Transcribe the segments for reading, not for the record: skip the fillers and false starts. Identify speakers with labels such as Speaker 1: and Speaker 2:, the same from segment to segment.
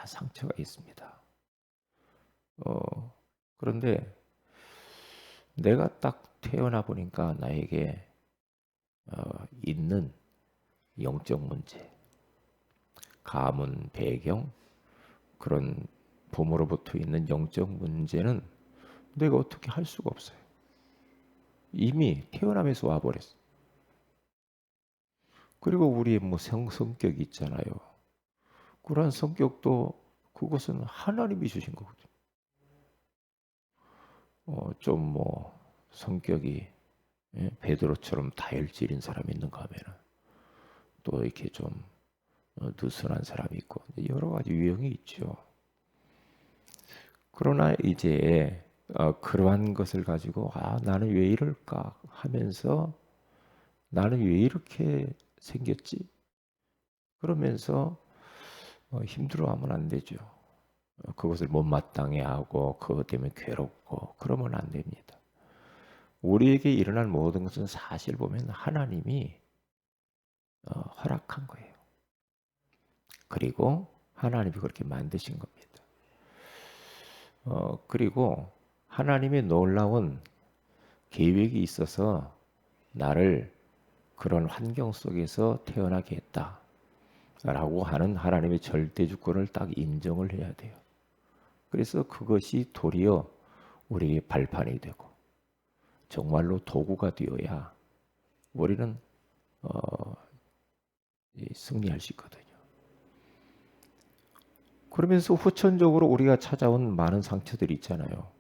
Speaker 1: 상처가 있습니다. 그런데 내가 딱 태어나 보니까 나에게 있는 영적 문제, 가문, 배경, 그런 부모로부터 있는 영적 문제는 내가 어떻게 할 수가 없어요. 이미 태어나면서 와버렸어. 그리고 우리의 뭐 성격이 있잖아요. 그러한 성격도 그것은 하나님이 주신 거거든요. 좀 뭐 성격이 베드로처럼 다혈질인 사람이 있는가 하면은 또 이렇게 좀 느슨한 사람이 있고 여러 가지 유형이 있죠. 그러나 이제 그러한 것을 가지고 나는 왜 이럴까 하면서 나는 왜 이렇게 생겼지? 그러면서 힘들어하면 안 되죠. 그것을 못마땅해 하고 그것 때문에 괴롭고 그러면 안 됩니다. 우리에게 일어날 모든 것은 사실 보면 하나님이 허락한 거예요. 그리고 하나님이 그렇게 만드신 겁니다. 그리고 하나님의 놀라운 계획이 있어서 나를 그런 환경 속에서 태어나게 했다라고 하는 하나님의 절대 주권을 딱 인정을 해야 돼요. 그래서 그것이 도리어 우리의 발판이 되고 정말로 도구가 되어야 우리는 승리할 수 있거든요. 그러면서 후천적으로 우리가 찾아온 많은 상처들이 있잖아요.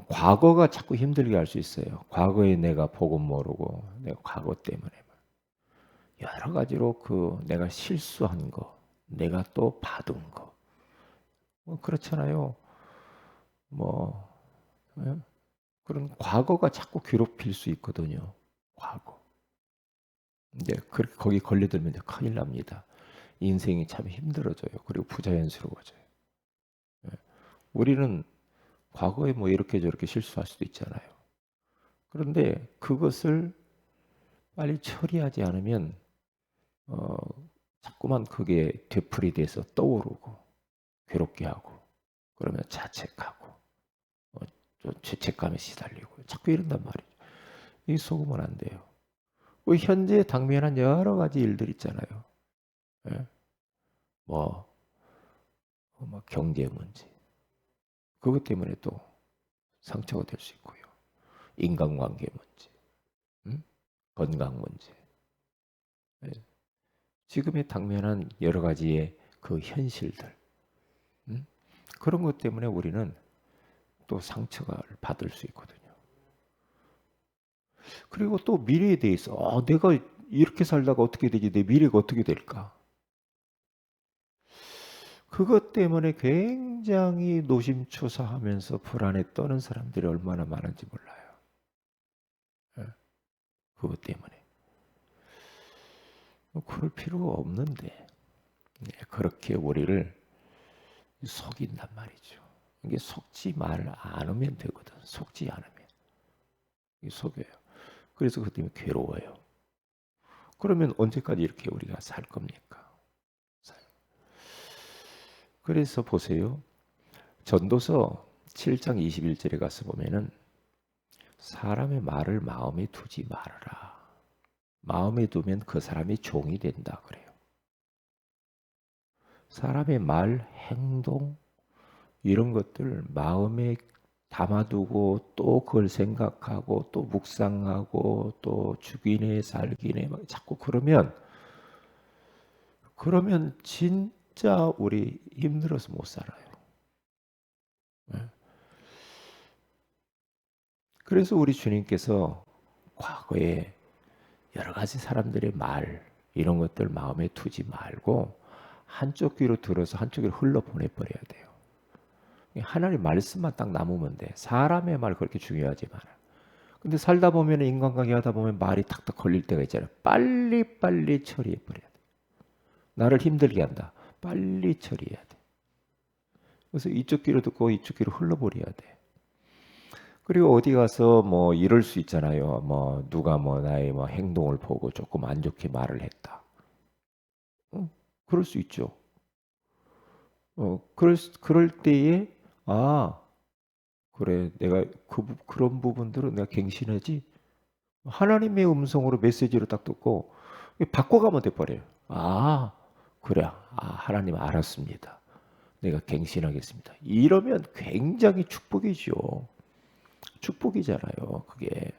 Speaker 1: 과거가 자꾸 힘들게 할 수 있어요. 과거에 내가 복음 모르고 내가 과거 때문에 여러 가지로 내가 실수한 거, 내가 또 받은 거, 그렇잖아요. 뭐 예? 그런 과거가 자꾸 괴롭힐 수 있거든요. 과거. 이제 그렇게 거기 걸려들면 큰일 납니다. 인생이 참 힘들어져요. 그리고 부자연스러워져요. 예. 우리는 과거에 뭐 이렇게 저렇게 실수할 수도 있잖아요. 그런데 그것을 빨리 처리하지 않으면 어, 자꾸만 그게 되풀이돼서 떠오르고 괴롭게 하고 그러면 자책하고 좀 죄책감에 시달리고 자꾸 이런단 말이죠. 이 속으면 안 돼요. 현재 당면한 여러 가지 일들 있잖아요. 예? 뭐, 뭐 경제 문제 그것 때문에 또 상처가 될 수 있고요. 인간관계 문제, 음? 건강 문제. 예. 지금의 당면한 여러 가지의 그 현실들, 음? 그런 것 때문에 우리는 또 상처가 받을 수 있거든요. 그리고 또 미래에 대해서 내가 이렇게 살다가 어떻게 되지? 내 미래가 어떻게 될까? 그것 때문에 굉장히 노심초사하면서 불안에 떠는 사람들이 얼마나 많은지 몰라요. 예, 그것 때문에. 그럴 필요가 없는데 그렇게 우리를 속인단 말이죠. 이게 속지 말 않으면 되거든. 속지 않으면. 속여요. 그래서 그것 때문에 괴로워요. 그러면 언제까지 이렇게 우리가 살 겁니까? 그래서 보세요. 전도서 7장 21절에 가서 보면은 사람의 말을 마음에 두지 말아라. 마음에 두면 그 사람이 종이 된다 그래요. 사람의 말, 행동 이런 것들 마음에 담아두고 또 그걸 생각하고 또 묵상하고 또 죽이네 살기네 막 자꾸 그러면 진짜 우리 힘들어서 못 살아요. 예. 그래서 우리 주님께서 과거에 여러 가지 사람들의 말 이런 것들 마음에 두지 말고 한쪽 귀로 들어서 한쪽 귀로 흘러 보내버려야 돼요. 하나님 말씀만 딱 남으면 돼. 사람의 말 그렇게 중요하지만. 근데 살다 보면 인간관계 하다 보면 말이 탁탁 걸릴 때가 있잖아요. 빨리 처리해 버려야 돼. 나를 힘들게 한다. 빨리 처리해야 돼. 그래서 이쪽 귀로 듣고 이쪽 귀로 흘러버려야 돼. 그리고 어디 가서 뭐 이럴 수 있잖아요. 뭐 누가 뭐 나의 뭐 행동을 보고 조금 안 좋게 말을 했다. 그럴 수 있죠. 그럴 때에 아 그래 내가 그런 부분들은 내가 갱신하지. 하나님의 음성으로 메시지로 딱 듣고 바꿔가면 돼버려요. 아 그래 하나님 알았습니다. 내가 갱신하겠습니다. 이러면 굉장히 축복이죠. 축복이잖아요. 그게.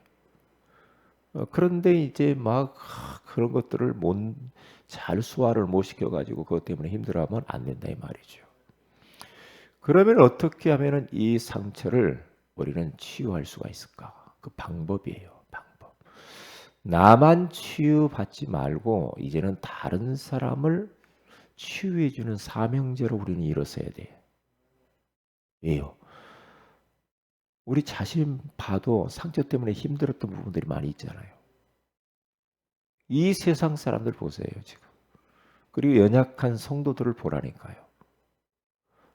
Speaker 1: 그런데 이제 막 그런 것들을 잘 소화를 못 시켜가지고 그것 때문에 힘들어하면 안 된다 이 말이죠. 그러면 어떻게 하면은 이 상처를 우리는 치유할 수가 있을까? 그 방법이에요. 방법. 나만 치유받지 말고 이제는 다른 사람을 치유해주는 사명제로 우리는 일어서야 돼. 왜요? 우리 자신 봐도 상처 때문에 힘들었던 부분들이 많이 있잖아요. 이 세상 사람들 보세요, 지금. 그리고 연약한 성도들을 보라니까요.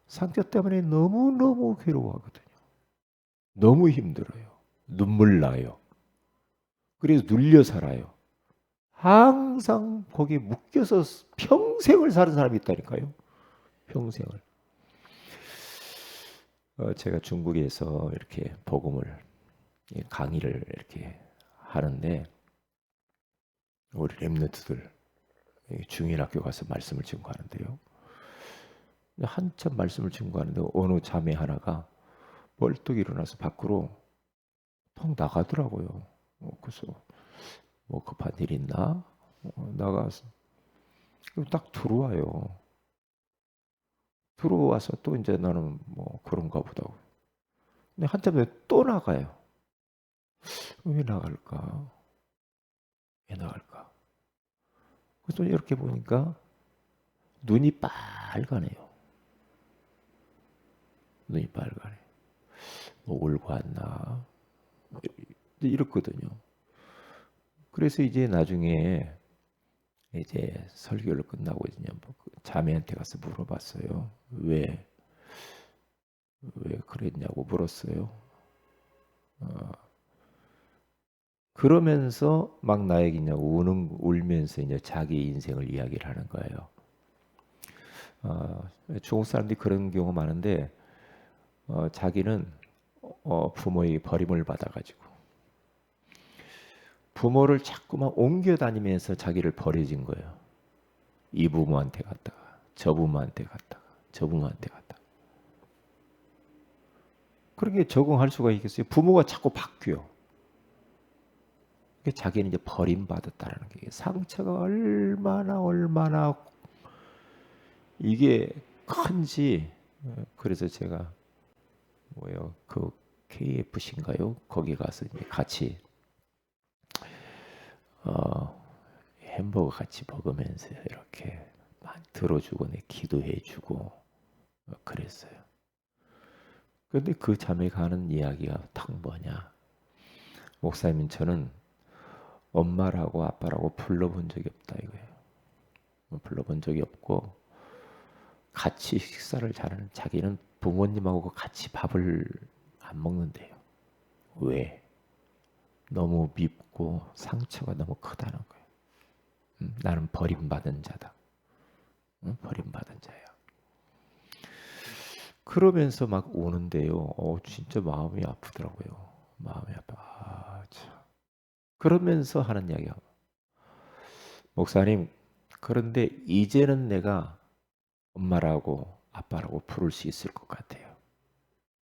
Speaker 1: 상처 때문에 너무너무 괴로워하거든요. 너무 힘들어요. 눈물 나요. 그래서 눌려 살아요. 항상 거기에 묶여서 평생을 사는 사람이 있다니까요. 평생을. 제가 중국에서 이렇게 복음을 강의를 이렇게 하는데 우리 렘너트들 중일학교 가서 말씀을 증거하는데요. 한참 말씀을 증거하는데 어느 자매 하나가 벌떡 일어나서 밖으로 턱 나가더라고요. 그래서 뭐 급한 일 있나? 나가서 딱 들어와요. 들어와서 또 이제 나는 뭐 그런가 보다. 근데 한참 후에 또 나가요. 왜 나갈까? 왜 나갈까? 그래서 이렇게 보니까 눈이 빨가네요. 눈이 빨가네. 뭐 울고 왔나? 이렇거든요. 그래서 이제 나중에 이제 설교를 끝나고 이제 자매한테 가서 물어봤어요. 왜 그랬냐고 물었어요. 그러면서 막 나에게 있냐고 울면서 이제 자기 인생을 이야기를 하는 거예요. 중국 사람들이 그런 경우 많은데 자기는 부모에게 버림을 받아가지고 부모를 자꾸만 옮겨 다니면서 자기를 버려진 거예요. 이 부모한테 갔다가 저 부모한테 갔다가 저 부모한테 갔다가 그렇게 적응할 수가 있겠어요? 부모가 자꾸 바뀌어. 자기는 이제 버림받았다라는 게 상처가 얼마나 이게 큰지 그래서 제가 뭐요 그 KFC인가요? 거기 가서 이제 같이 어, 햄버거 같이 먹으면서 이렇게 많이 들어주고 내 기도해주고 그랬어요. 근데 그 자매가 하는 이야기가 딱 뭐냐? 목사님 저는 엄마라고 아빠라고 불러본 적이 없다 이거예요. 불러본 적이 없고 같이 식사를 잘하는 자기는 부모님하고 같이 밥을 안 먹는데요. 왜? 너무 밉고 상처가 너무 크다는 거예요. 나는 버림받은 자다. 버림받은 자야. 그러면서 막 우는데요. 진짜 마음이 아프더라고요. 마음이 아파. 참. 그러면서 하는 이야기야. 목사님, 그런데 이제는 내가 엄마라고 아빠라고 부를 수 있을 것 같아요.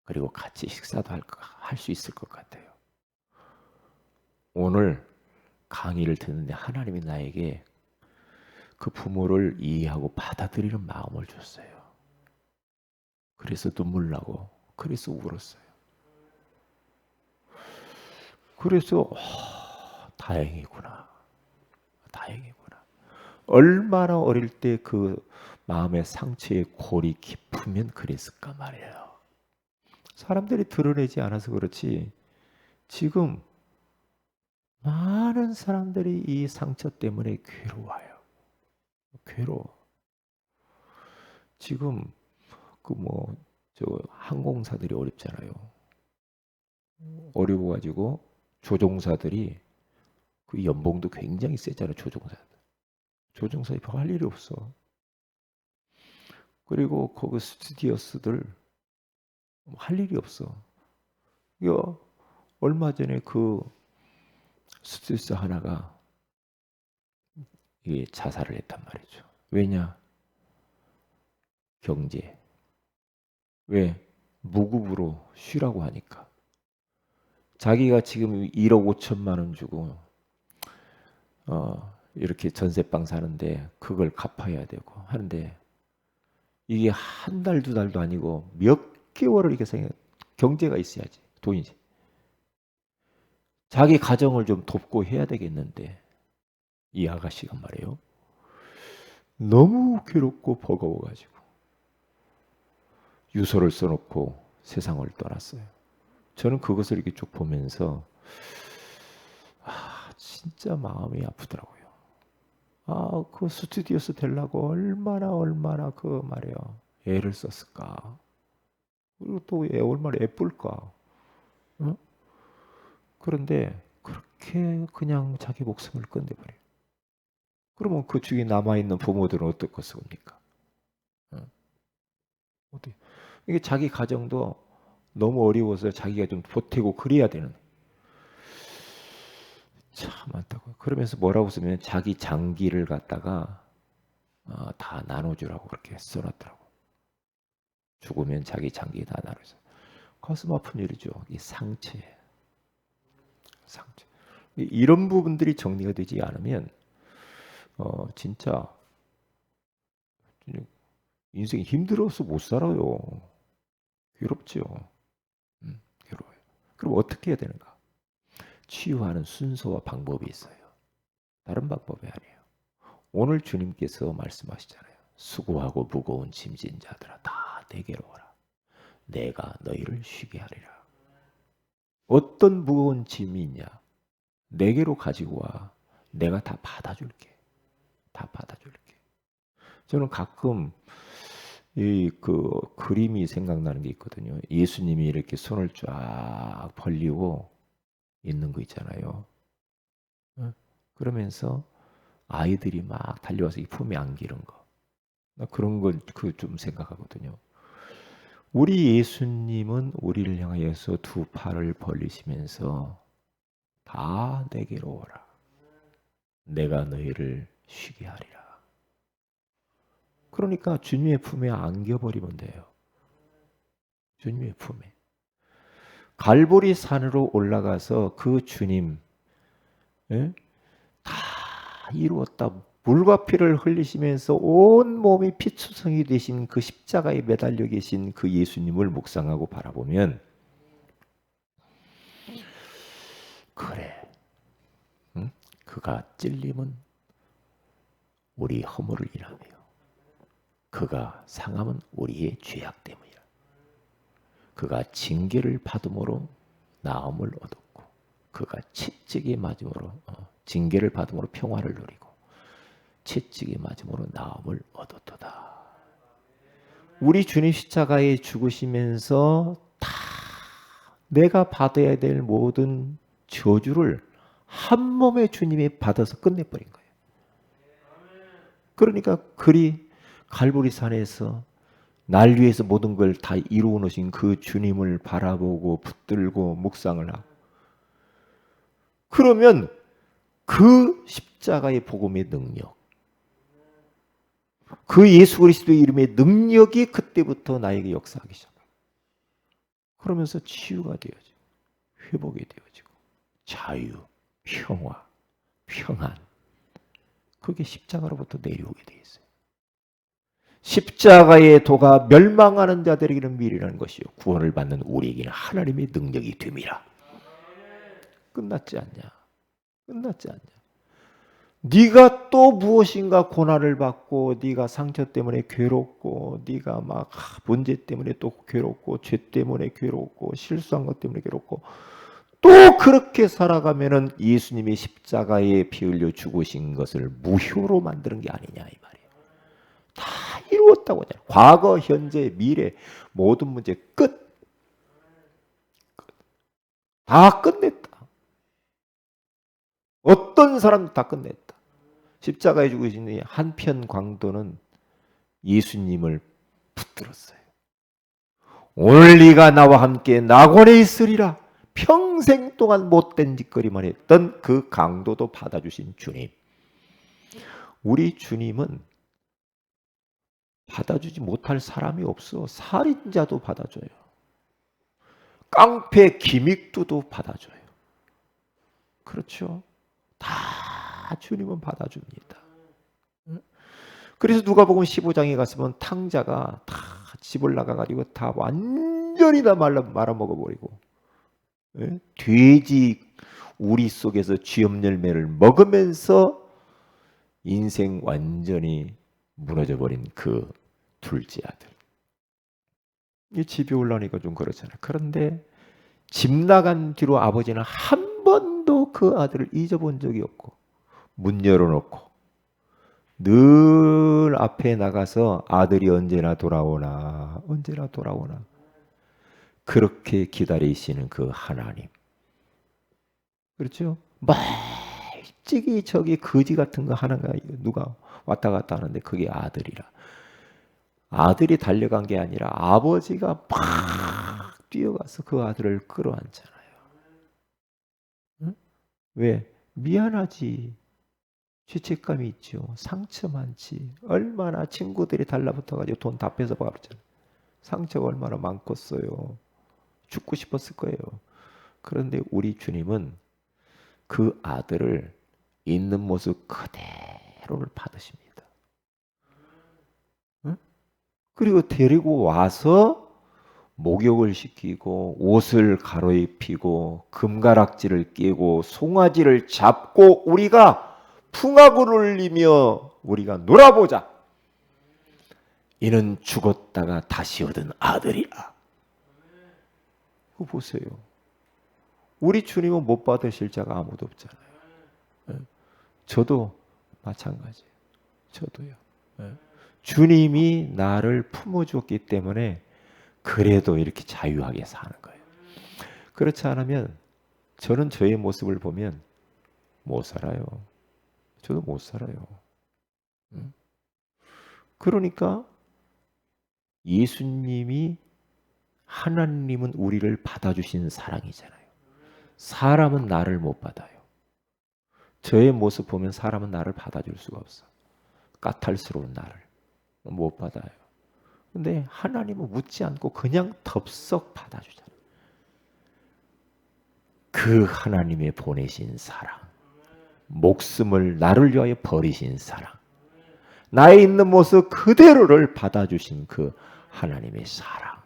Speaker 1: 그리고 같이 식사도 할 수 있을 것 같아요. 오늘 강의를 듣는데 하나님이 나에게 그 부모를 이해하고 받아들이는 마음을 줬어요. 그래서 눈물 나고 그래서 울었어요. 그래서 다행이구나. 다행이구나. 얼마나 어릴 때 그 마음의 상처의 골이 깊으면 그랬을까 말이에요. 사람들이 드러내지 않아서 그렇지 지금 많은 사람들이 이 상처 때문에 괴로워요. 괴로워. 지금 그 뭐 저 항공사들이 어렵잖아요. 어려워 가지고 조종사들이 그 연봉도 굉장히 세잖아요. 조종사들. 조종사에 할 일이 없어. 그리고 거기 스튜디오스들 할 일이 없어. 이거 얼마 전에 그 스튜디오스 하나가 이게 자살을 했단 말이죠. 왜냐? 경제. 왜? 무급으로 쉬라고 하니까. 자기가 지금 1억 5천만 원 주고 이렇게 전세방 사는데 그걸 갚아야 되고 하는데 이게 한 달, 두 달도 아니고 몇 개월을 이렇게 경제가 있어야지 돈이지. 자기 가정을 좀 돕고 해야 되겠는데 이 아가씨가 말이에요. 너무 괴롭고 버거워가지고 유서를 써놓고 세상을 떠났어요. 저는 그것을 이렇게 쭉 보면서 진짜 마음이 아프더라고요. 그 스튜디오스 되려고 얼마나 그 말이에요. 애를 썼을까. 그리고 또 얼마나 예쁠까. 응? 그런데 그렇게 그냥 자기 목숨을 끝내버려요. 그러면 그 주위에 남아있는 부모들은 어떻겠습니까? 응? 어떻게? 이게 자기 가정도 너무 어려워서 자기가 좀 보태고 그래야 되는. 참 많다고요. 그러면서 뭐라고 쓰면 자기 장기를 갖다가 다 나눠주라고 그렇게 써놨더라고. 죽으면 자기 장기 다 나눠서. 가슴 아픈 일이죠. 이 상처. 이런 부분들이 정리가 되지 않으면 진짜 인생이 힘들어서 못 살아요. 괴롭죠. 괴로워요. 그럼 어떻게 해야 되는가? 치유하는 순서와 방법이 있어요. 다른 방법이 아니에요. 오늘 주님께서 말씀하시잖아요. 수고하고 무거운 짐진 자들아 다 내게로 오라. 내가 너희를 쉬게 하리라. 어떤 무거운 짐이 있냐? 내게로 가지고 와. 내가 다 받아줄게. 다 받아줄게. 저는 가끔 이 그 그림이 생각나는 게 있거든요. 예수님이 이렇게 손을 쫙 벌리고 있는 거 있잖아요. 그러면서 아이들이 막 달려와서 이 품에 안기는 거. 나 그런 걸 그 좀 생각하거든요. 우리 예수님은 우리를 향하여서 두 팔을 벌리시면서 다 내게로 오라. 내가 너희를 쉬게 하리라. 그러니까 주님의 품에 안겨버리면 돼요. 주님의 품에. 갈보리 산으로 올라가서 그 주님 예? 다 이루었다. 물과 피를 흘리시면서 온 몸이 피투성이 되신 그 십자가에 매달려 계신 그 예수님을 묵상하고 바라보면 그래. 응? 그가 찔림은 우리 허물을 인하며 그가 상함은 우리의 죄악 때문이라. 그가 징계를 받음으로 나음을 얻었고 그가 채찍에 맞음으로 징계를 받음으로 평화를 누리고 채찍에 맞음으로 나음을 얻었도다. 우리 주님 십자가에 죽으시면서 다 내가 받아야 될 모든 저주를 한 몸에 주님이 받아서 끝내버린 거예요. 그러니까 그리 갈보리 산에서 날 위해서 모든 걸 다 이루어 놓으신 그 주님을 바라보고 붙들고 묵상을 하고 그러면 그 십자가의 복음의 능력 그 예수 그리스도의 이름의 능력이 그때부터 나에게 역사하기 시작합니다. 그러면서 치유가 되어지고 회복이 되어지고 자유, 평화, 평안 그게 십자가로부터 내려오게 되어 있어요. 십자가의 도가 멸망하는 자들에게는 미래라는 것이요 구원을 받는 우리에게는 하나님의 능력이 됨이라. 끝났지 않냐? 끝났지 않냐? 네가 또 무엇인가 고난을 받고 네가 상처 때문에 괴롭고 네가 막 문제 때문에 또 괴롭고 죄 때문에 괴롭고 실수한 것 때문에 괴롭고 또 그렇게 살아가면은 예수님이 십자가에 피 흘려 죽으신 것을 무효로 만드는 게 아니냐 이 말이에요. 다 이루었다고 하잖아요. 과거, 현재, 미래 모든 문제 끝. 다 끝냈다. 어떤 사람도 다 끝냈다. 십자가에 죽으신 한편 광도는 예수님을 붙들었어요. 오늘 네가 나와 함께 낙원에 있으리라. 평생 동안 못된 짓거리만 했던 그 강도도 받아주신 주님. 우리 주님은 받아주지 못할 사람이 없어. 살인자도 받아줘요. 깡패 기믹도도 받아줘요. 그렇죠? 다 주님은 받아줍니다. 그래서 누가복음 15장에 갔으면 탕자가 다 집을 나가가지고 다 완전히 다 말아먹어버리고, 돼지 우리 속에서 쥐염 열매를 먹으면서 인생 완전히 무너져버린 그 둘째 아들. 이 집에 올라오니까 좀 그렇잖아요. 그런데 집 나간 뒤로 아버지는 한 번도 그 아들을 잊어본 적이 없고, 문 열어놓고 늘 앞에 나가서 아들이 언제나 돌아오나 언제나 돌아오나 그렇게 기다리시는 그 하나님. 그렇죠? 멀찍이 저기 거지 같은 거 하나가 누가 왔다 갔다 하는데 그게 아들이라. 아들이 달려간 게 아니라 아버지가 막 뛰어가서 그 아들을 끌어안잖아요. 응? 왜? 미안하지. 죄책감이 있죠. 상처 많지. 얼마나 친구들이 달라붙어가지고 돈 다 뺏어버렸잖아요. 상처가 얼마나 많겠어요. 죽고 싶었을 거예요. 그런데 우리 주님은 그 아들을 있는 모습 그대로를 받으십니다. 응? 그리고 데리고 와서 목욕을 시키고 옷을 가로입히고 금가락지를 끼고 송아지를 잡고 우리가 풍악을 울리며 우리가 놀아보자. 이는 죽었다가 다시 얻은 아들이라. 그거 보세요. 우리 주님은 못 받으실 자가 아무도 없잖아요. 저도 마찬가지예요. 저도요. 주님이 나를 품어주었기 때문에 그래도 이렇게 자유하게 사는 거예요. 그렇지 않으면 저는 저의 모습을 보면 못 살아요. 저도 못 살아요. 그러니까 예수님이 하나님은 우리를 받아주신 사랑이잖아요. 사람은 나를 못 받아요. 저의 모습 보면 사람은 나를 받아줄 수가 없어. 까탈스러운 나를 못 받아요. 근데 하나님은 묻지 않고 그냥 덥석 받아주잖아요. 그 하나님의 보내신 사랑, 목숨을 나를 위하여 버리신 사랑, 나의 있는 모습 그대로를 받아주신 그 하나님의 사랑,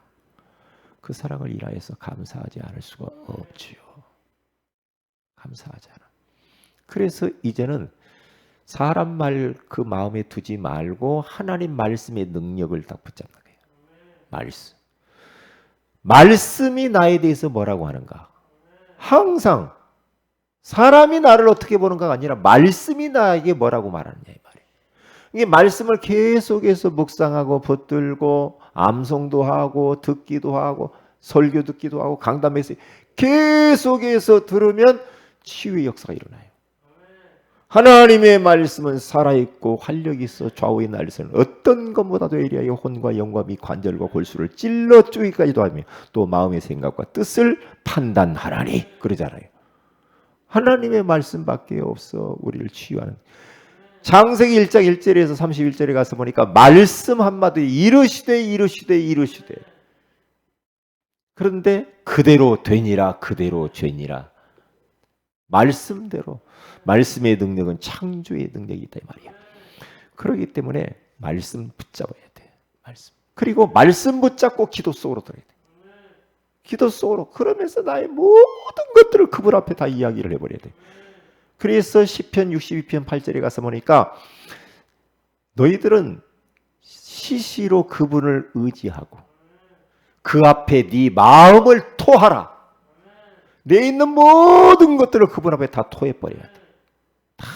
Speaker 1: 그 사랑을 인하여서 감사하지 않을 수가 없지요. 감사하지 않아. 그래서 이제는 사람 말 그 마음에 두지 말고 하나님 말씀의 능력을 딱 붙잡는 거예요. 말씀. 말씀이 나에 대해서 뭐라고 하는가? 항상 사람이 나를 어떻게 보는가가 아니라 말씀이 나에게 뭐라고 말하느냐 이 말이에요. 이게 말씀을 계속해서 묵상하고 붙들고 암송도 하고 듣기도 하고 설교 듣기도 하고 강담에서 계속해서 들으면 치유의 역사가 일어나요. 하나님의 말씀은 살아있고 활력이 있어 좌우에 날리서는 어떤 것보다도 예리하여 혼과 영과 미 관절과 골수를 찔러 쪼기까지도 하며 또 마음의 생각과 뜻을 판단하라니 그러잖아요. 하나님의 말씀밖에 없어 우리를 치유하는. 창세기 1장 1절에서 31절에 가서 보니까 말씀 한마디에 이르시되 그런데 그대로 되니라 그대로 되니라. 말씀대로. 말씀의 능력은 창조의 능력이 있다 이 말이야. 그렇기 때문에 말씀 붙잡아야 돼. 말씀. 그리고 말씀 붙잡고 기도 속으로 들어야 돼. 기도 속으로. 그러면서 나의 모든 것들을 그분 앞에 다 이야기를 해버려야 돼. 그래서 시편 62편 8절에 가서 보니까 너희들은 시시로 그분을 의지하고 그 앞에 네 마음을 토하라. 내 있는 모든 것들을 그분 앞에 다 토해버려야 돼. 다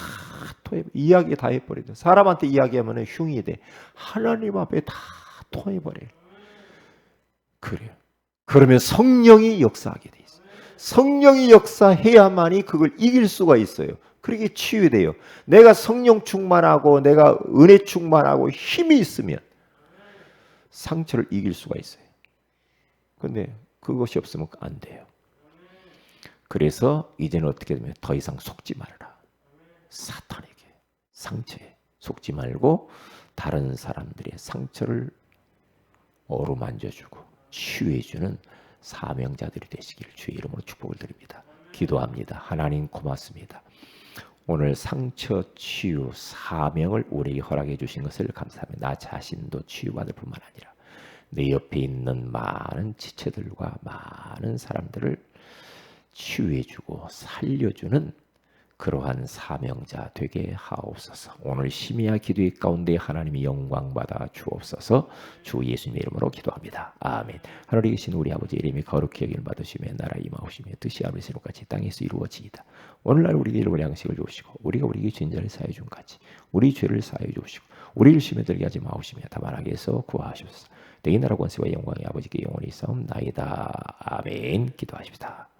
Speaker 1: 이야기 다 해버려야 돼. 사람한테 이야기하면 흉이 돼. 하나님 앞에 다 토해버려요. 그래요. 그러면 성령이 역사하게 돼 있어요. 성령이 역사해야만이 그걸 이길 수가 있어요. 그렇게 치유돼요. 내가 성령 충만하고 내가 은혜 충만하고 힘이 있으면 상처를 이길 수가 있어요. 근데 그것이 없으면 안 돼요. 그래서 이제는 어떻게 되면 더 이상 속지 말라. 사탄에게, 상처에 속지 말고 다른 사람들의 상처를 어루만져주고 치유해주는 사명자들이 되시기를 주의 이름으로 축복을 드립니다. 기도합니다. 하나님 고맙습니다. 오늘 상처 치유 사명을 우리에게 허락해 주신 것을 감사합니다. 나 자신도 치유받을 뿐만 아니라 내 옆에 있는 많은 지체들과 많은 사람들을 치유해주고 살려주는 그러한 사명자 되게 하옵소서. 오늘 심야 기도의 가운데 하나님이 영광 받아 주옵소서. 주 예수님의 이름으로 기도합니다. 아멘. 하늘에 계신 우리 아버지 이름이 거룩히 여김을 받으시며 나라 임하오시며 뜻이 하늘에서 같이 땅에서 이루어지이다. 오늘날 우리에게 일용할 양식을 주시고 우리가 우리에게 죄인 자를 사하여 준 같이 우리 죄를 사하여 주시고 우리를 시험에 들게 하지 마옵시며 다만 악에서 구하옵소서. 내게 나라 권세와 영광이 아버지께 영원히 있사옵나이다. 아멘. 기도하십시다.